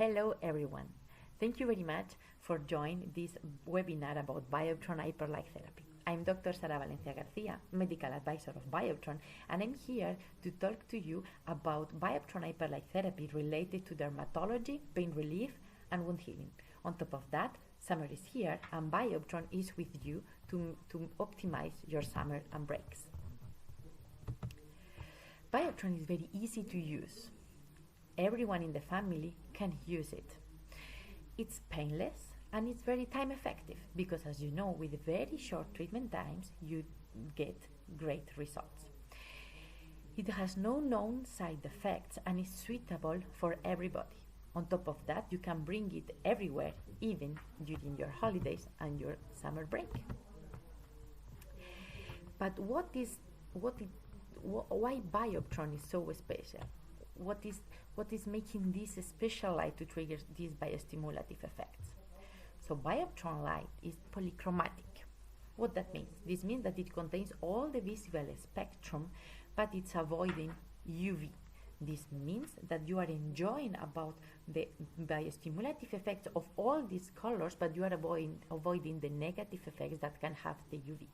Hello everyone. Thank you very much for joining this webinar about Bioptron Hyperlight Therapy. I'm Dr. Sara Valencia Garcia, medical advisor of Bioptron, and I'm here to talk to you about Bioptron Hyperlight Therapy related to dermatology, pain relief, and wound healing. On top of that, summer is here and Bioptron is with you to optimize your summer and breaks. Bioptron is very easy to use. Everyone in the family can use it. It's painless and it's very time effective because, as you know, with very short treatment times you get great results. It has no known side effects and is suitable for everybody. On top of that, you can bring it everywhere, even during your holidays and your summer break. But why Bioptron is so special? What is making this special light to trigger these biostimulative effects? So Bioptron light is polychromatic. What that means? This means that it contains all the visible spectrum, but it's avoiding UV. This means that you are enjoying about the biostimulative effects of all these colors, but you are avoiding the negative effects that can have the UV.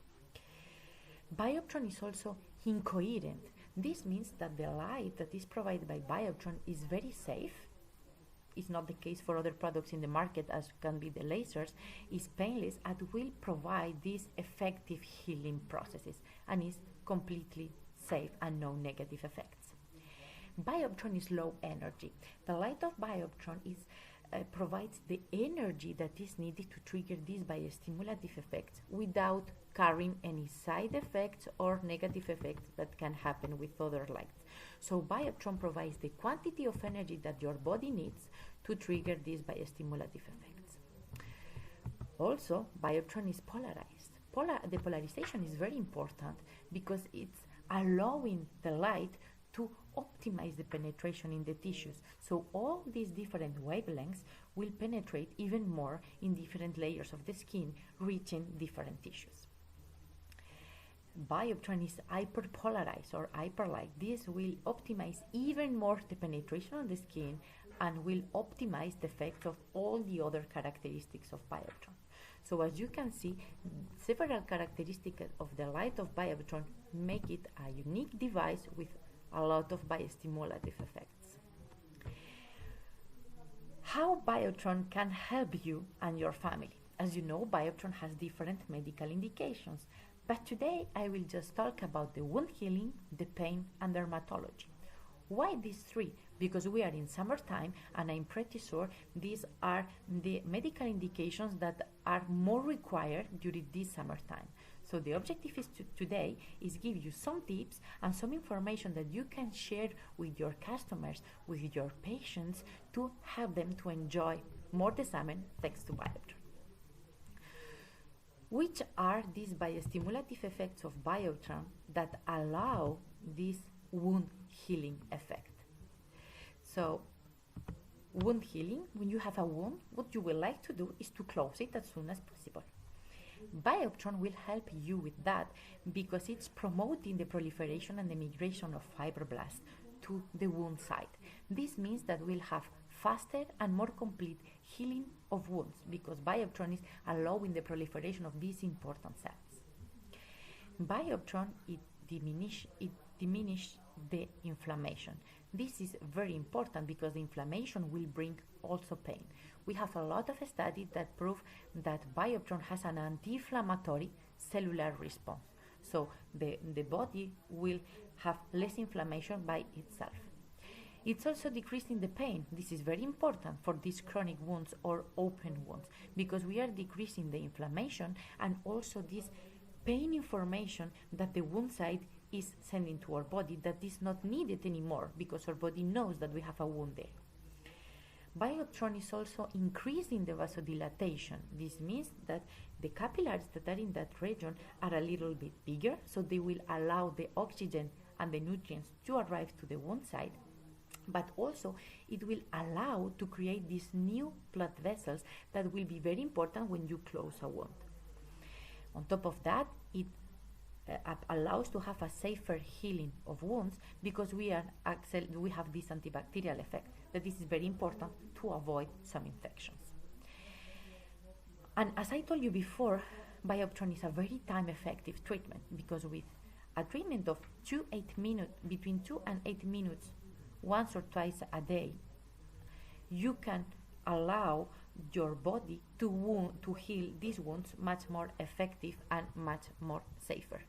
Bioptron is also incoherent. This means that the light that is provided by Bioptron is very safe. It's not the case for other products in the market, as can be the lasers. It's painless and will provide these effective healing processes and is completely safe and no negative effects. Bioptron is low energy. The light of Bioptron provides the energy that is needed to trigger these biostimulative effects without carrying any side effects or negative effects that can happen with other lights. So Bioptron provides the quantity of energy that your body needs to trigger these biostimulative effects. Also, Bioptron is polarized. The polarization is very important because it's allowing the light to optimize the penetration in the tissues. So all these different wavelengths will penetrate even more in different layers of the skin, reaching different tissues. Bioptron is hyperpolarized or hyperlight. This will optimize even more the penetration of the skin and will optimize the effects of all the other characteristics of Bioptron. So as you can see, several characteristics of the light of Bioptron make it a unique device with a lot of biostimulative effects. How Bioptron can help you and your family? As you know, Bioptron has different medical indications, but today I will just talk about the wound healing, the pain, and dermatology. Why these three? Because we are in summertime and I'm pretty sure these are the medical indications that are more required during this summertime. So the objective is today is give you some tips and some information that you can share with your customers, with your patients, to help them to enjoy more the summer thanks to Bioptron. Which are these biostimulative effects of Bioptron that allow this wound healing effect? So wound healing, when you have a wound, what you will like to do is to close it as soon as possible. Bioptron will help you with that because it's promoting the proliferation and the migration of fibroblasts to the wound site. This means that we'll have faster and more complete healing of wounds because Bioptron is allowing the proliferation of these important cells. Bioptron, it diminishes the inflammation. This is very important because the inflammation will bring also pain. We have a lot of studies that prove that Bioptron has an anti-inflammatory cellular response. So the body will have less inflammation by itself. It's also decreasing the pain. This is very important for these chronic wounds or open wounds because we are decreasing the inflammation and also this pain information that the wound site is sending to our body that is not needed anymore because our body knows that we have a wound there. Bioptron is also increasing the vasodilatation. This means that the capillaries that are in that region are a little bit bigger, so they will allow the oxygen and the nutrients to arrive to the wound site, but also it will allow to create these new blood vessels that will be very important when you close a wound. On top of that, it allows to have a safer healing of wounds because we have this antibacterial effect. that this is very important to avoid some infections. And as I told you before, Bioptron is a very time-effective treatment, because with a treatment of between 2 and 8 minutes, once or twice a day, you can allow your body to heal these wounds much more effective and much more safer.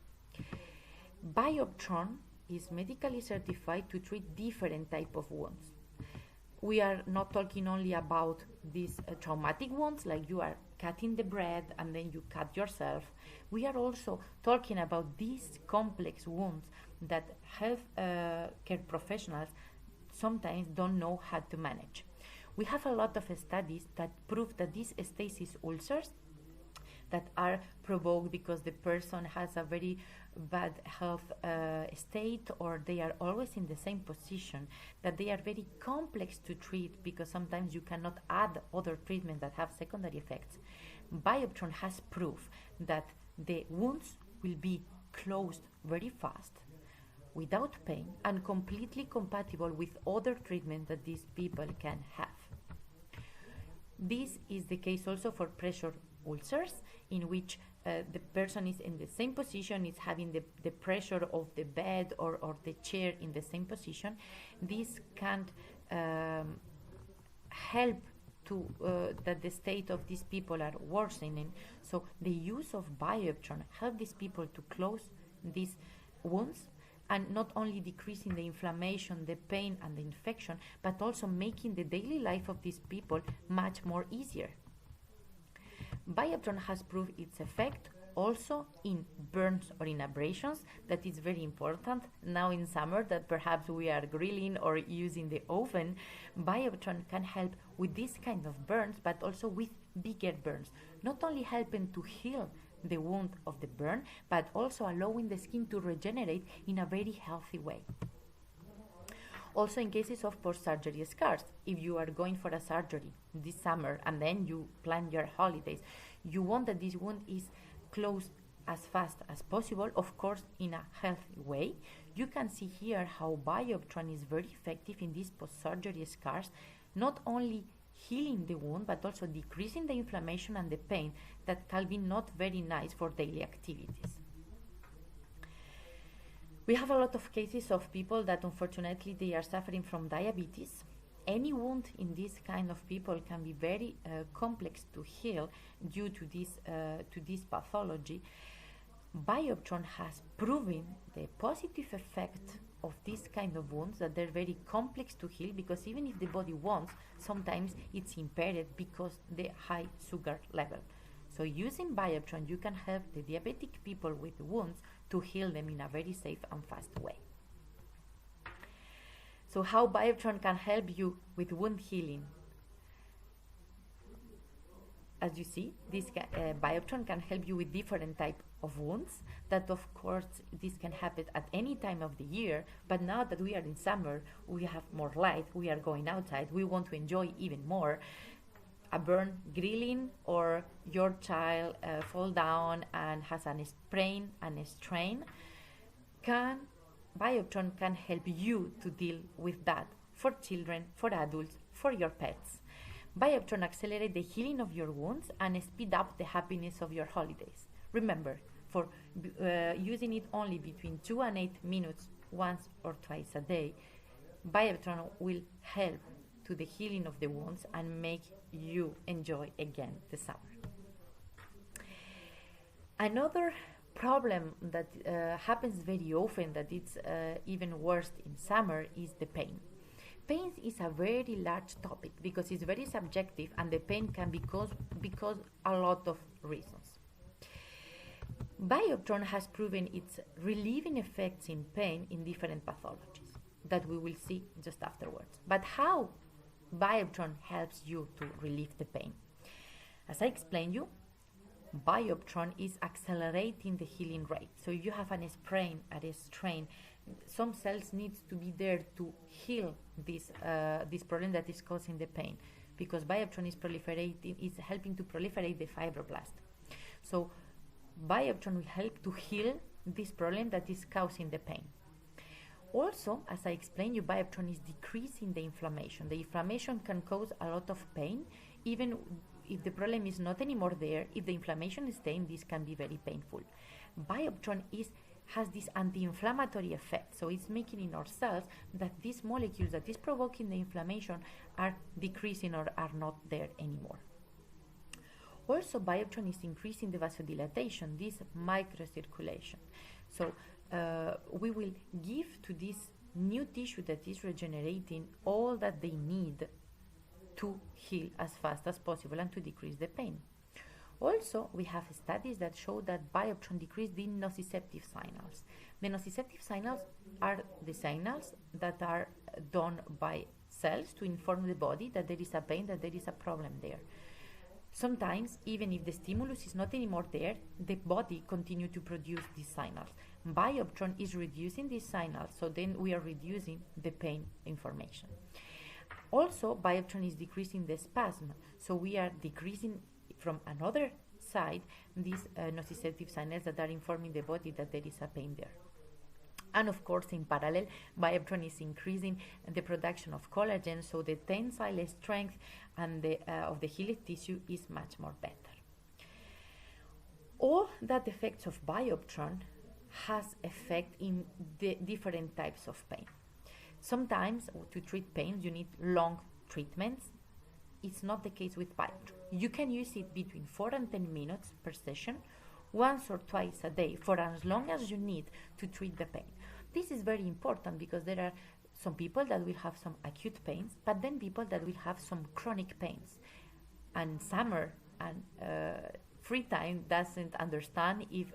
Bioptron is medically certified to treat different type of wounds. We are not talking only about these traumatic wounds, like you are cutting the bread and then you cut yourself. We are also talking about these complex wounds that health care professionals sometimes don't know how to manage. We have a lot of studies that prove that these stasis ulcers that are provoked because the person has a very bad health state, or they are always in the same position, that they are very complex to treat because sometimes you cannot add other treatments that have secondary effects. Bioptron has proof that the wounds will be closed very fast, without pain, and completely compatible with other treatments that these people can have. This is the case also for pressure ulcers, in which the person is in the same position, is having the pressure of the bed or the chair in the same position. This can help to that the state of these people are worsening. So the use of Bioptron help these people to close these wounds, and not only decreasing the inflammation, the pain, and the infection, but also making the daily life of these people much more easier. Bioptron has proved its effect also in burns or in abrasions. That is very important now in summer, that perhaps we are grilling or using the oven. Bioptron can help with this kind of burns, but also with bigger burns, not only helping to heal the wound of the burn, but also allowing the skin to regenerate in a very healthy way. Also, in cases of post-surgery scars, if you are going for a surgery this summer and then you plan your holidays, you want that this wound is closed as fast as possible, of course in a healthy way. You can see here how Bioptron is very effective in these post-surgery scars, not only healing the wound, but also decreasing the inflammation and the pain that can be not very nice for daily activities. We have a lot of cases of people that unfortunately they are suffering from diabetes. Any wound in this kind of people can be very complex to heal due to this pathology. Bioptron has proven the positive effect of this kind of wounds, that they're very complex to heal, because even if the body wants, sometimes it's impaired because the high sugar level. So using Bioptron, you can help the diabetic people with wounds to heal them in a very safe and fast way. So how Bioptron can help you with wound healing? As you see, this Bioptron can help you with different type of wounds. That of course this can happen at any time of the year, but now that we are in summer, we have more light, we are going outside, we want to enjoy even more. A burn grilling, or your child fall down and has a sprain and a strain, Bioptron can help you to deal with that, for children, for adults, for your pets. Bioptron accelerates the healing of your wounds and speed up the happiness of your holidays. Remember, for using it only between 2 and 8 minutes once or twice a day, Bioptron will help to the healing of the wounds and make you enjoy again the summer. Another problem that happens very often, that it's even worse in summer, is the pain. Pain is a very large topic because it's very subjective, and the pain can be caused because a lot of reasons. Bioptron has proven its relieving effects in pain in different pathologies that we will see just afterwards. But how Bioptron helps you to relieve the pain? As I explained you, Bioptron is accelerating the healing rate. So if you have a sprain or a strain, some cells needs to be there to heal this problem that is causing the pain, because Bioptron is helping to proliferate the fibroblast. So Bioptron will help to heal this problem that is causing the pain. Also, as I explained you, Bioptron is decreasing the inflammation. The inflammation can cause a lot of pain, even if the problem is not anymore there. If the inflammation is staying, this can be very painful. Bioptron has this anti-inflammatory effect, so it's making in our cells that these molecules that is provoking the inflammation are decreasing or are not there anymore. Also, Bioptron is increasing the vasodilatation, this microcirculation. So we will give to this new tissue that is regenerating all that they need to heal as fast as possible and to decrease the pain. Also, we have studies that show that Bioptron decreases the nociceptive signals. The nociceptive signals are the signals that are done by cells to inform the body that there is a pain, that there is a problem there. Sometimes, even if the stimulus is not anymore there, the body continues to produce these signals. Bioptron is reducing these signals, so then we are reducing the pain information. Also, Bioptron is decreasing the spasm, so we are decreasing from another side these nociceptive signals that are informing the body that there is a pain there. And of course, in parallel, Bioptron is increasing the production of collagen, so the tensile strength and of the healed tissue is much more better. All that effects of Bioptron has effect in the different types of pain. Sometimes to treat pain you need long treatments. It's not the case with Bioptron. You can use it between 4 and 10 minutes per session, once or twice a day, for as long as you need to treat the pain. This is very important because there are some people that will have some acute pains, but then people that will have some chronic pains. And summer and free time doesn't understand if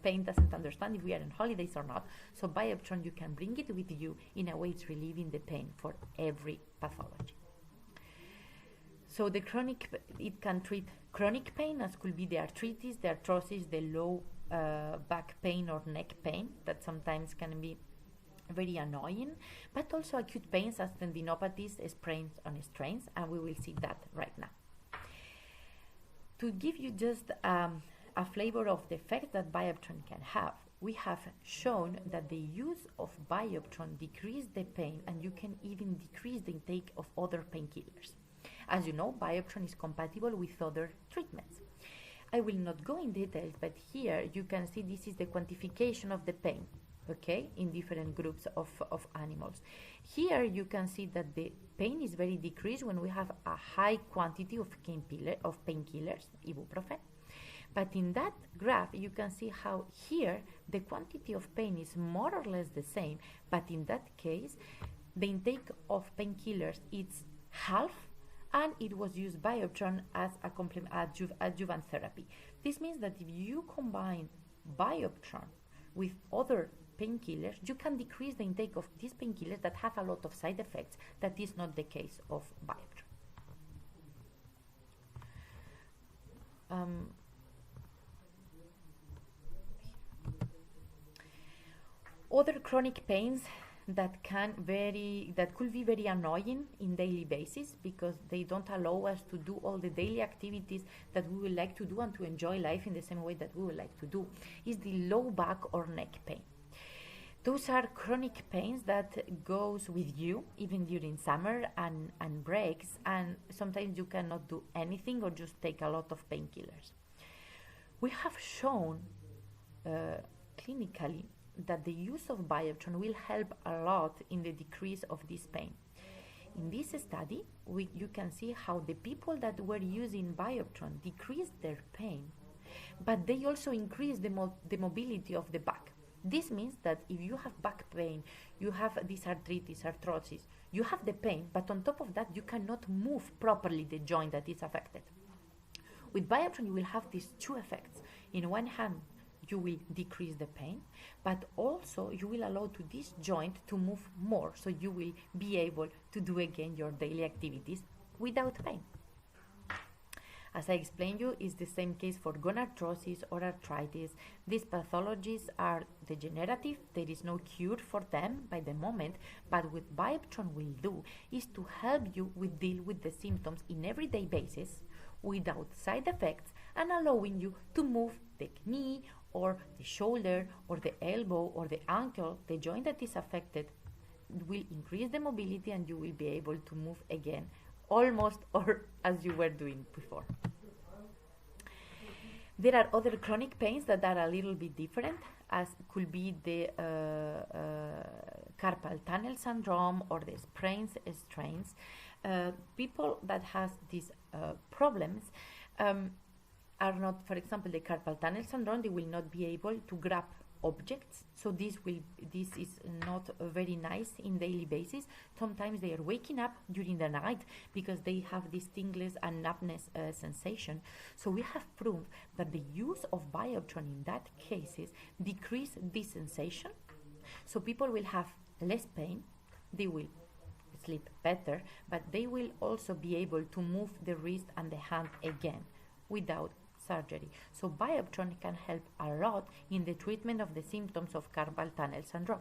pain doesn't understand if we are on holidays or not. So Bioptron, you can bring it with you in a way it's relieving the pain for every pathology. So the it can treat chronic pain, as could be the arthritis, the arthrosis, the low back pain or neck pain that sometimes can be very annoying, but also acute pains as tendinopathies, sprains and strains, and we will see that right now. To give you just a flavor of the effect that Bioptron can have, we have shown that the use of Bioptron decreases the pain, and you can even decrease the intake of other painkillers. As you know, Bioptron is compatible with other treatments. I will not go in details, but here you can see this is the quantification of the pain, okay, in different groups of animals. Here you can see that the pain is very decreased when we have a high quantity of painkillers, ibuprofen. But in that graph, you can see how here the quantity of pain is more or less the same, but in that case, the intake of painkillers is half, and it was used Bioptron as a adjuvant therapy. This means that if you combine Bioptron with other painkillers, you can decrease the intake of these painkillers that have a lot of side effects. That is not the case of Bioptron. Other chronic pains that could be very annoying in daily basis because they don't allow us to do all the daily activities that we would like to do and to enjoy life in the same way that we would like to do, is the low back or neck pain. Those are chronic pains that goes with you even during summer and breaks, and sometimes you cannot do anything or just take a lot of painkillers. We have shown clinically that the use of Bioptron will help a lot in the decrease of this pain. In this study, you can see how the people that were using Bioptron decreased their pain, but they also increased the mobility of the back. This means that if you have back pain, you have this arthritis, arthrosis, you have the pain, but on top of that, you cannot move properly the joint that is affected. With Bioptron, you will have these two effects. In one hand, you will decrease the pain, but also you will allow to this joint to move more, so you will be able to do again your daily activities without pain. As I explained you, it's the same case for gonarthrosis or arthritis. These pathologies are degenerative. There is no cure for them by the moment, but what Bioptron will do is to help you deal with the symptoms in everyday basis without side effects and allowing you to move the knee or the shoulder or the elbow or the ankle, the joint that is affected will increase the mobility and you will be able to move again almost or as you were doing before. There are other chronic pains that are a little bit different, as could be the carpal tunnel syndrome or the sprains, strains. People that has these problems are not, for example, the carpal tunnel syndrome, they will not be able to grab objects, so this is not very nice in daily basis. Sometimes they are waking up during the night because they have this tingling and numbness sensation. So we have proved that the use of Bioptron in that cases decrease this sensation, so people will have less pain, they will sleep better, but they will also be able to move the wrist and the hand again without surgery. So Bioptron can help a lot in the treatment of the symptoms of carpal tunnel syndrome.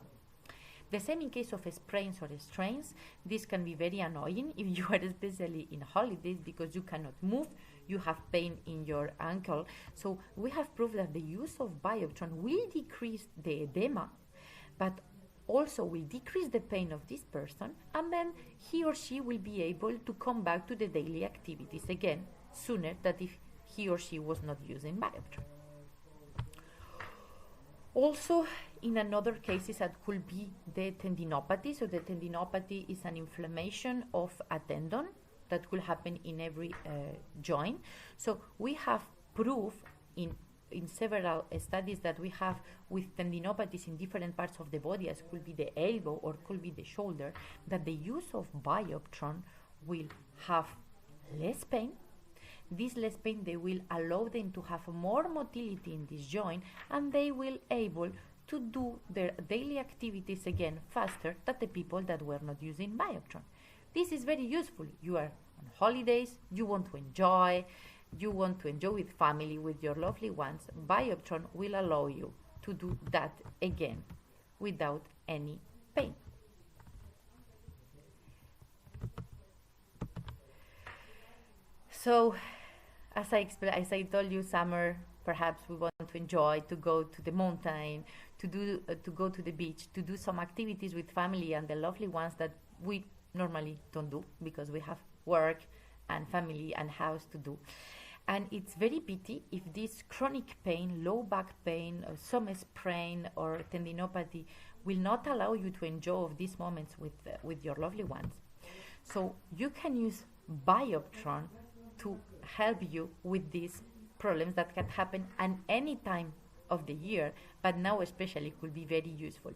The same in case of sprains or strains. This can be very annoying if you are especially in holidays because you cannot move, you have pain in your ankle. So we have proved that the use of Bioptron will decrease the edema, but also will decrease the pain of this person, and then he or she will be able to come back to the daily activities again sooner than if he or she was not using Bioptron. Also, in another cases that could be the tendinopathy. So the tendinopathy is an inflammation of a tendon that could happen in every joint. So we have proof in several studies that we have with tendinopathies in different parts of the body, as could be the elbow or could be the shoulder, that the use of Bioptron will have less pain. This less pain, they will allow them to have more motility in this joint, and they will able to do their daily activities again faster than the people that were not using Bioptron. This is very useful. You are on holidays, you want to enjoy with family, with your lovely ones. Bioptron will allow you to do that again without any pain. So, as I told you, summer, perhaps we want to enjoy, to go to the mountain, to go to the beach, to do some activities with family and the lovely ones that we normally don't do because we have work and family and house to do. And it's very pity if this chronic pain, low back pain, or some sprain or tendinopathy will not allow you to enjoy these moments with your lovely ones. So you can use Bioptron to help you with these problems that can happen at any time of the year, but now especially could be very useful.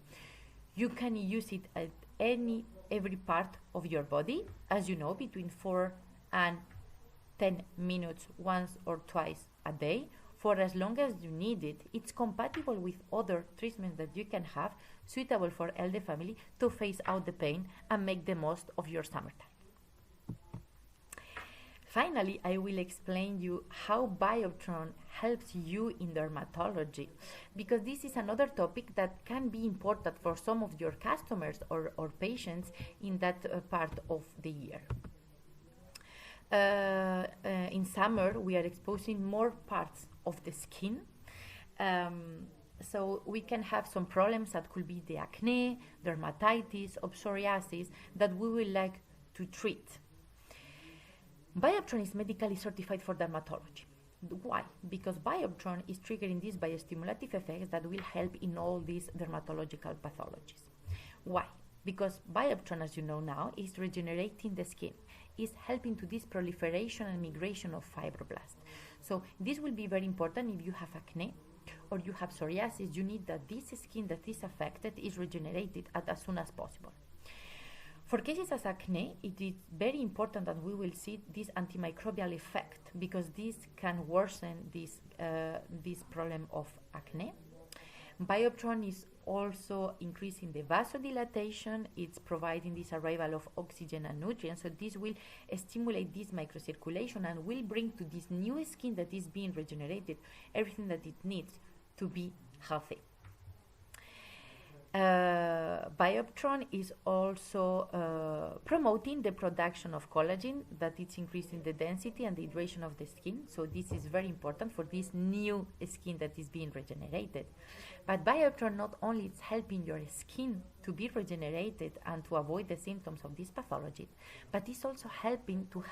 You can use it at every part of your body, as you know, between 4 and 10 minutes once or twice a day for as long as you need it. It's compatible with other treatments that you can have, suitable for elder family, to phase out the pain and make the most of your summertime. Finally, I will explain you how Bioptron helps you in dermatology, because this is another topic that can be important for some of your customers or patients in that part of the year. In summer, we are exposing more parts of the skin. So we can have some problems that could be the acne, dermatitis, or psoriasis that we would like to treat. Bioptron is medically certified for dermatology. Why? Because Bioptron is triggering these biostimulative effects that will help in all these dermatological pathologies. Why? Because Bioptron, as you know now, is regenerating the skin, is helping to this proliferation and migration of fibroblasts. So this will be very important if you have acne or you have psoriasis. You need that this skin that is affected is regenerated as soon as possible. For cases as acne, it is very important that we will see this antimicrobial effect, because this can worsen this problem of acne. Bioptron is also increasing the vasodilatation. It's providing this arrival of oxygen and nutrients, so this will stimulate this microcirculation and will bring to this new skin that is being regenerated everything that it needs to be healthy. Bioptron is also promoting the production of collagen, that it's increasing the density and the hydration of the skin. So this is very important for this new skin that is being regenerated. But Bioptron not only is helping your skin to be regenerated and to avoid the symptoms of this pathology, but it's also helping to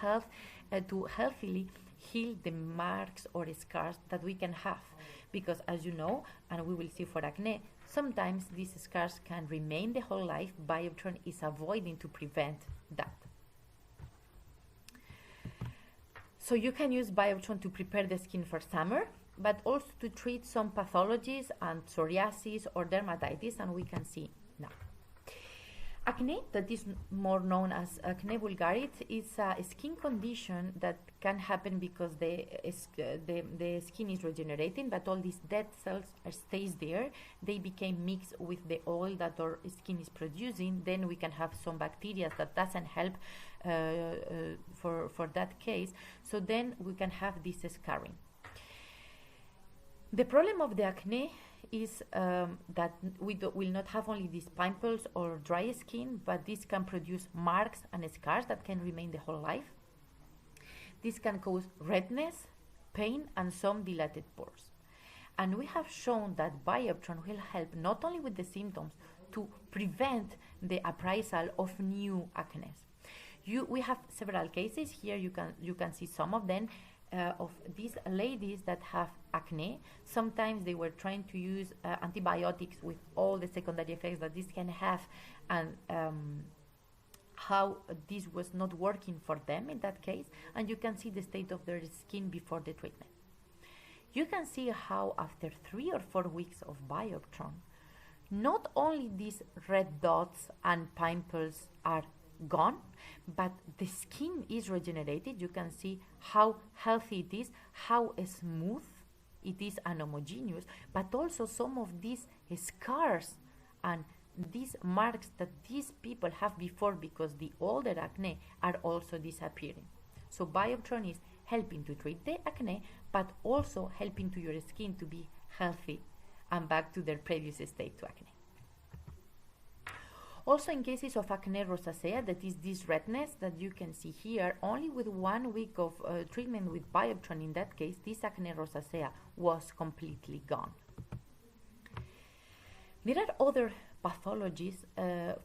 healthily heal the marks or scars that we can have. Because as you know, and we will see for acne, sometimes these scars can remain the whole life. Bioptron is avoiding to prevent that. So you can use Bioptron to prepare the skin for summer, but also to treat some pathologies and psoriasis or dermatitis, and we can see now. Acne, that is more known as acne vulgaris, is a skin condition that can happen because the skin is regenerating, but all these dead cells stays there. They became mixed with the oil that our skin is producing. Then we can have some bacteria that doesn't help for that case. So then we can have this scarring. The problem of the acne is that we will not have only these pimples or dry skin, but this can produce marks and scars that can remain the whole life. This can cause redness, pain, and some dilated pores. And we have shown that Bioptron will help not only with the symptoms to prevent the appraisal of new acne. We have several cases here. You can see some of them. Of these ladies that have acne. Sometimes they were trying to use antibiotics with all the secondary effects that this can have, and how this was not working for them in that case. And you can see the state of their skin before the treatment. You can see how after 3 or 4 weeks of Bioptron, not only these red dots and pimples are gone, but the skin is regenerated. You can see how healthy it is, how smooth it is and homogeneous, but also some of these scars and these marks that these people have before because the older acne are also disappearing. So Bioptron is helping to treat the acne, but also helping to your skin to be healthy and back to their previous state to acne. Also, in cases of acne rosacea, that is this redness that you can see here, only with 1 week of treatment with Bioptron, in that case, this acne rosacea was completely gone. There are other pathologies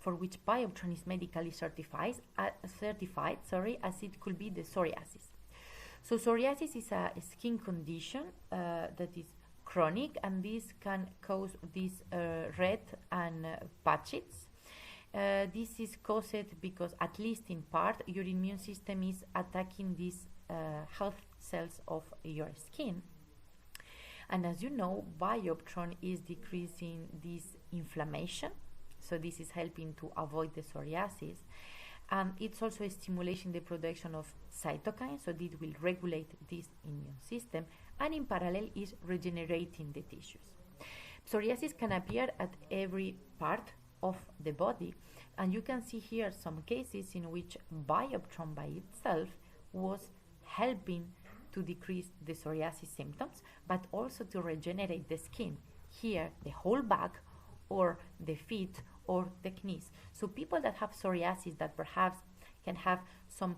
for which Bioptron is medically certified, as it could be the psoriasis. So psoriasis is a skin condition that is chronic, and this can cause these red and patches. This is caused because, at least in part, your immune system is attacking these health cells of your skin. And as you know, Bioptron is decreasing this inflammation, so this is helping to avoid the psoriasis. And it's also stimulating the production of cytokines, so this will regulate this immune system, and in parallel is regenerating the tissues. Psoriasis can appear at every part of the body, and you can see here some cases in which Bioptron by itself was helping to decrease the psoriasis symptoms, but also to regenerate the skin, here the whole back or the feet or the knees. So people that have psoriasis that perhaps can have some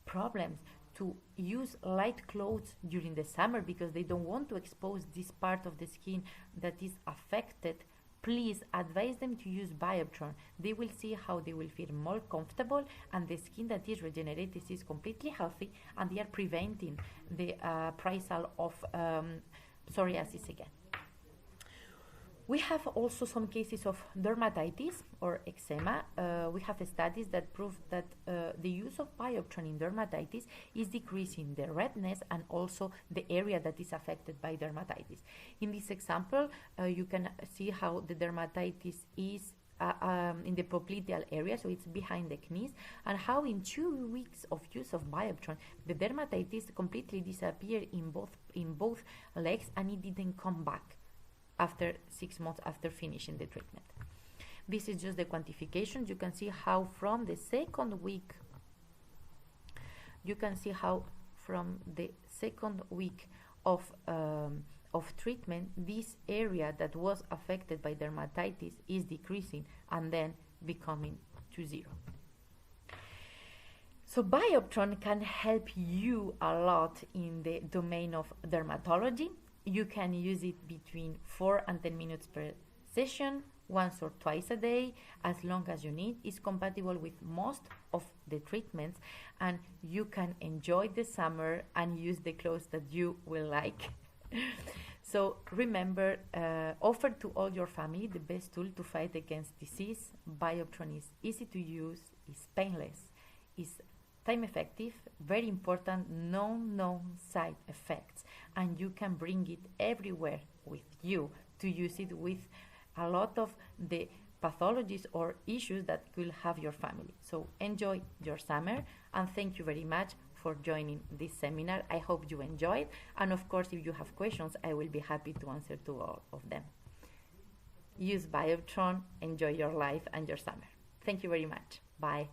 problems to use light clothes during the summer because they don't want to expose this part of the skin that is affected, please advise them to use Bioptron. They will see how they will feel more comfortable, and the skin that is regenerated is completely healthy, and they are preventing the appraisal of psoriasis again. We have also some cases of dermatitis or eczema. We have studies that prove that the use of Bioptron in dermatitis is decreasing the redness and also the area that is affected by dermatitis. In this example, you can see how the dermatitis is in the popliteal area, so it's behind the knees, and how in 2 weeks of use of Bioptron, the dermatitis completely disappeared in both legs, and it didn't come back after 6 months after finishing the treatment. This is just the quantification. You can see how from the second week, of of treatment, this area that was affected by dermatitis is decreasing and then becoming to zero. So Bioptron can help you a lot in the domain of dermatology. You can use it between 4 and 10 minutes per session, once or twice a day, as long as you need. It's compatible with most of the treatments, and you can enjoy the summer and use the clothes that you will like. So remember, offer to all your family the best tool to fight against disease. Bioptron is easy to use, is painless, is time effective, very important, no known side effects, and you can bring it everywhere with you to use it with a lot of the pathologies or issues that could have your family. So enjoy your summer, and thank you very much for joining this seminar. I hope you enjoyed, and of course, if you have questions, I will be happy to answer to all of them. Use Bioptron, enjoy your life and your summer. Thank you very much. Bye.